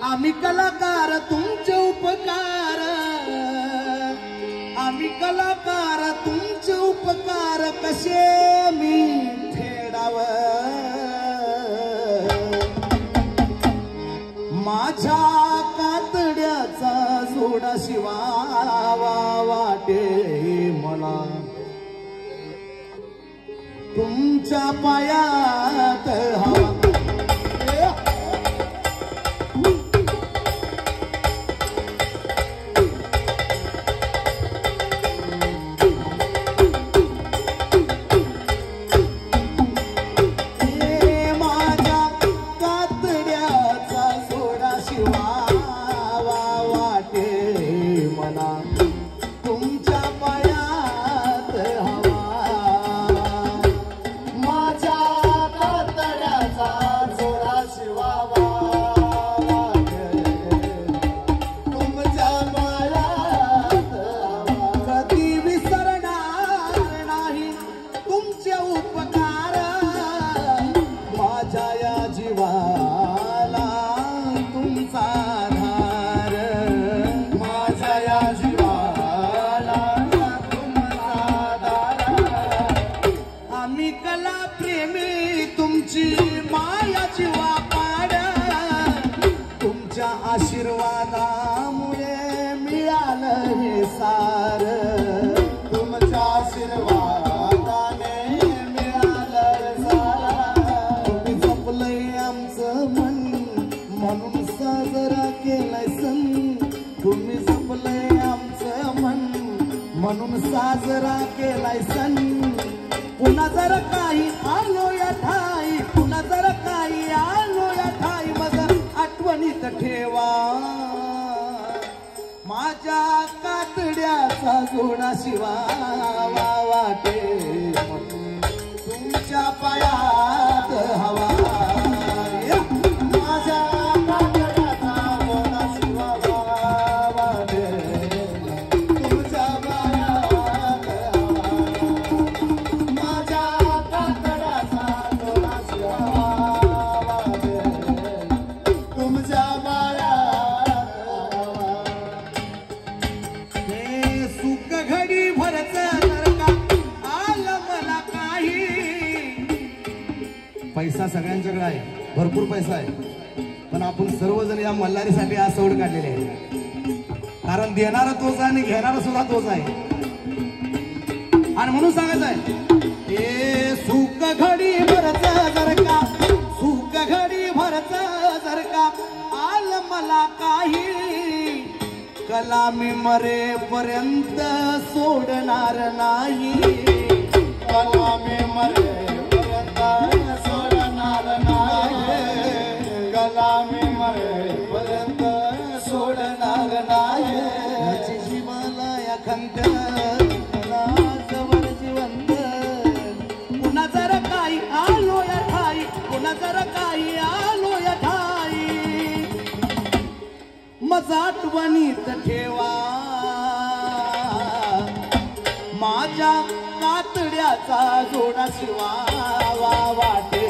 आम्ही कलाकार तुमचे उपकार, आम्ही कलाकार तुमचे उपकार कसे मी फेडाव। माझ्या कातड्याचा जोडा शिवावा वाटे मला, तुमच्या पायात हवा। आशीर्वादामुळे मिळालं हे सार, तुमच्या आशीर्वादाने मिळालं सार। तुम्ही जपलंय आमचं मन म्हणून साजरा केलाय सण, तुम्ही जपलंय आमचं मन म्हणून साजरा केलाय सण। पुन्हा जर काही आलो या ठाई, पुन्हा जर काही आलो या ठाई, मग आठवणीत ठेवा माझ्या कातड्याचा जोडा शिवावा वाटे तुमच्या पायात हवा। माझ्या कातड्याचा जोडा शिवावा वाटे तुमच्या पायात हवा। माझ्या कातड्याचा जोडा शिवावा वाटे तुमच्या सुख घडी भरच जर का आलं मला काही। पैसा सगळ्यांच्याकडे आहे, भरपूर पैसा आहे, पण आपण सर्वजण या मल्हारीसाठी आज सवड काढलेली आहे, कारण देणारा तोच आहे आणि घेणारा सुद्धा तोच आहे। आणि म्हणून सांगायचं आहे हे सुख घडी भरच जर का, सुख घडी भरच जर का आलं मला काही, कलामी मरेपर्यंत सोडणार नाही, कलामी मरेपर्यंत सोडणार नाही, कलामी मरेपर्यंत सोडणार नाही। जीवाला या खंत जवळ जिवंत, पुन्हा जर काही आलो या ठाई, पुन्हा जर काही आलो या ठाई, मज आठवणीत ठेवा माझ्या कातड्याचा जोडा शिवावा वाटे